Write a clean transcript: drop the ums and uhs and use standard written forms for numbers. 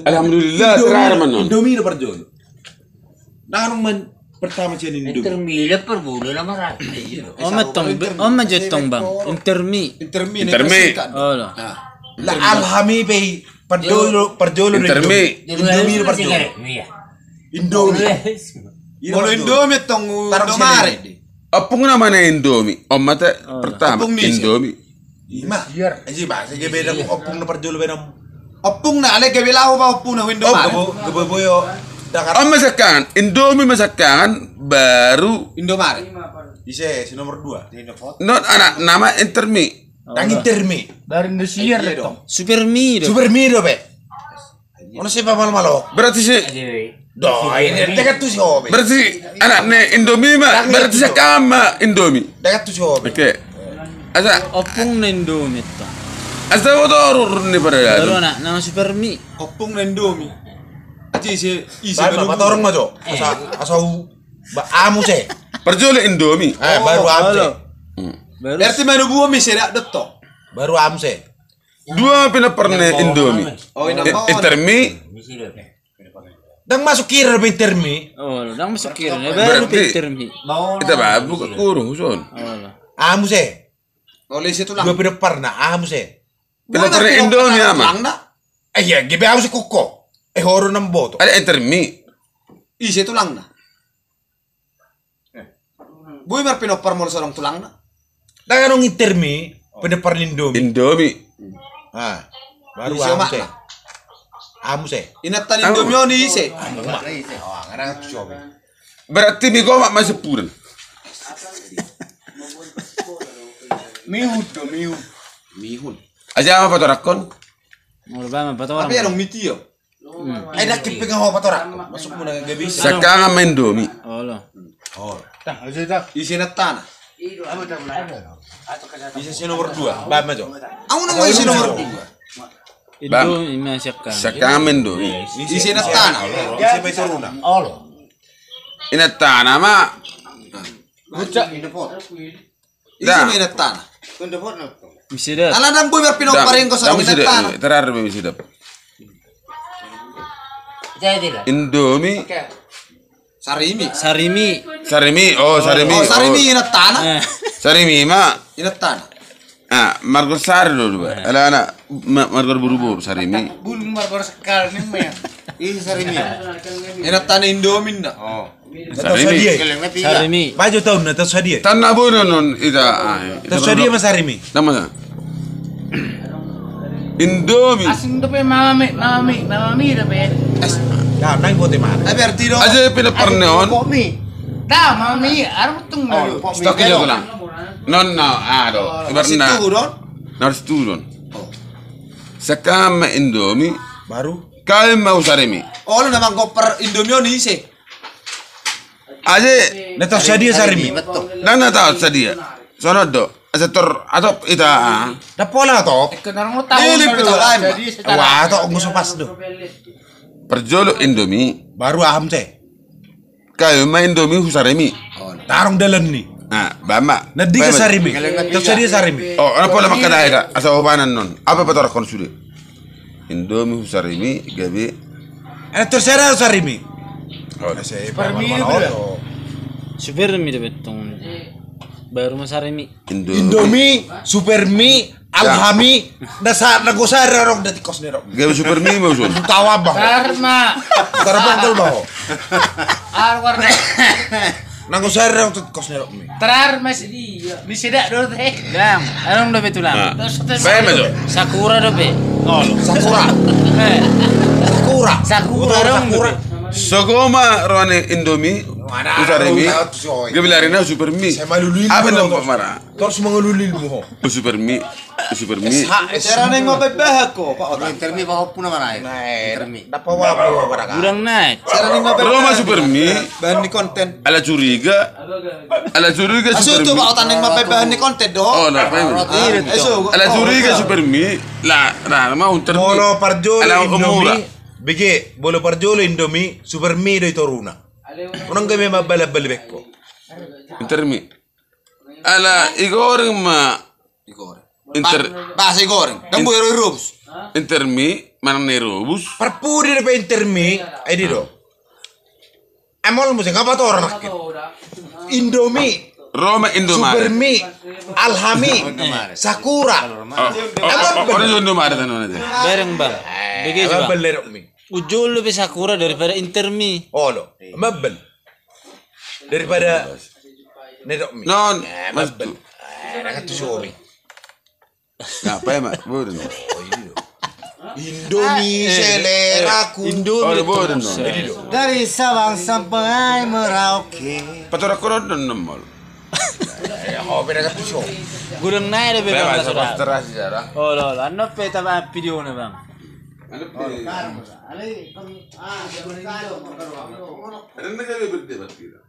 Alhamdulillah terakhir mana? Indomie udah perjolo. Nah, pertama sih Indomie. Intermile per bulan nama rata. Om jetong bang. Intermi. Oh lah. Lah alhami pe perjolo Intermi. Indomie udah perjolo. Indomie. Kalau Indomie tong Indomare. Apung namanya Indomie. Om mata pertama Apung nih, Indomie. Ima. Aji bahasa ge beda mo opung na perjolo beda mo. Opung na ale gabilaw ba opung na Indomare. Geboyo. Om masakan Indomie masakan baru Indomare. Ise si nomor 2. non anak nama Intermi. Dang Intermi. Dari Indonesia dong. Supermi. Supermi do be. Ono si malo. Berarti sih Do ini dekat tu si hobe. berarti anaknya Indomie mah berarti sama Indomie. Dekat tu si hobe. Oke. Asa Opung na Indomie to. asa motor ni pada Baru ya. anak nama Supermi. Opung na Indomie. Aji isi Baru patorong ma jo. Asa amu se. Perjual Indomie. Baru amu se. Baru Berarti manu buah misera dotto. Baru amu se. Dua pernah Indomie. Oh, inapon. Intermi Dang masuk kira be Intermi. oh lah. Dang masuk kira na baru Berarti- Intermi. kita babu ke kurung son. Oh lah. Amu se. Oleh situ lang. Dua pinapar na amu se. Pernah Indomie ama. Iya, gebe amu se kuko. Horo ng boto. Ada Intermi. Isi tulang na. Buy mar pinopar mo sa tulang na. Dang anong Intermi, pinapar ni Indomie. Indomie. Baru Isi amu mak se. na. Amu se. Inatan Indomie on isi. Ngarang tu siya. Berarti mi koma masih puran. Mihun. Aja apa torakon? Oh ba mapato Tapi anong mitiyo? Ay nakipig ang hopa tora. Masuk mo na gabi sa. Sekarang main Indomie. Oh lah. Isi natana. Isa si nomor 2. Ba ma jo. Ang unang mo isi nomor 2. Indomie masakkan. Sekarang main Indomie. Isi natana. Isa may turuna. Ini tanah mah. Isi may natana. Bisa dah. Aladang buy mar pinoparin ko sa Kamu sudah natana. terakhir mi sudah. Jadi lah. Indomie. Sarimi. Sarimi. Sarimi. Oh sarimi. Oh, sarimi inatana. Sarimi mah. Inatana. Margot Sari dulu. Ala anak Margot buru-buru Sarimi. Bulung baru sekali nih mah. Ini sarimi. Inatana Indomie na. Oh. Sarimi. Sarimi. Baju tahun na tas hadiah. Tanah bono non ita. Tas hadiah mas Arimi. Nama sa. Indomie. Asing tuh pe mami tuh pe. Ya, nang bote mana? Ay pertido. Aja pinaparneon. Komi. Dah mami, arut tung dulu. Stok aja ko lang. Non no, ado. Masih Ibarat na. turun. Nars turun. Sakama Indomie. Baru. Kaya mau Sarimi. Oh, lu naman ko per Indomie on isi. Aja. Na tas hadiah sa Arimi. Dan na tahu sadia. Sono do. Asa tor atau ita. Na pola to. Kenarang mo tahu. Lilip kita lain. Jadi secara Wah, to nguso pas do. Perjolo Indomie. Baru aham se. Kaya ma Indomie Sarimi. Tarong dalan ni. Bama. Na di ka sa Arimi. Tas hadiah sa Arimi. Oh, ano pala makada ita? Asa obanan non. Apa pator kon sude? Indomie Sarimi gabi. Terserah sa Arimi. Oh, Supermi dah betong. Baru mas Sarimi. Indomie, Supermi, Alhami, nasa nagusara rong dati kos ni rong. Gabi super mie mau son. Tawa ba? Karma. Karapangkol ba? Warna. Nagusara rong dati kos ni rong. Terar mas dia. Bisa dak dulu teh. Dang. Anong dah betulang? Bae ma jo. Sakura dah be. Oh. Sakura. Sakura. Sakura dong. Sogoma roane Indomie Sarimi. Gabi larina super mie. Saya malulil. Apa nang pamara? Terus mangululil mo ho. Super mie. Super mie. Sera na yung mapagbaha ko. Intermi pa po naman ay. Intermi. Dapawa ko para ka. Kurang naik. Sera na yung mapagbaha. Roma super mie. Bahan ni content. Ala curiga. Ala curiga Aso super ito mie. ba utan ng mapagbahan ni content do? Oh, na pa yun. Ala curiga super mie. La, mau unter mie. Bolo parjolo Ala umura. Indomie. Bige, bolo parjolo Indomie, Supermi do itoruna. Unang kami mabalabal bekko. Unter mie. Ala igoreng ma. Igoreng. Inter. Basa igoreng. Dan buhay rubs. Intermi, mana nerobus? Perpudi depan intermi, ini do. Emol musim apa tuh orang nakit? Indomie, Roma Indomare. Supermi, Alhami, Sakura. Orang Indomare tanah aja. Bareng bang. Begitu bang. Mabel lerok mi. Ujul lebih Sakura daripada Intermi. Oh lo, mabel. Daripada nerok mi. Non, mas Mabel. Nak tu suami. Ngapa ya mak? Bodoh. Indomie seleraku. Oh, bodoh. Dari Sabang sampai Merauke. Patora koron dan nomol. Oh, beda nak tu suami. Gudang naik lebih bang. Bebas, Saudara. terasi jarak. Oh lo, ano peta ba video na bang? Ano na kami berdebat kita?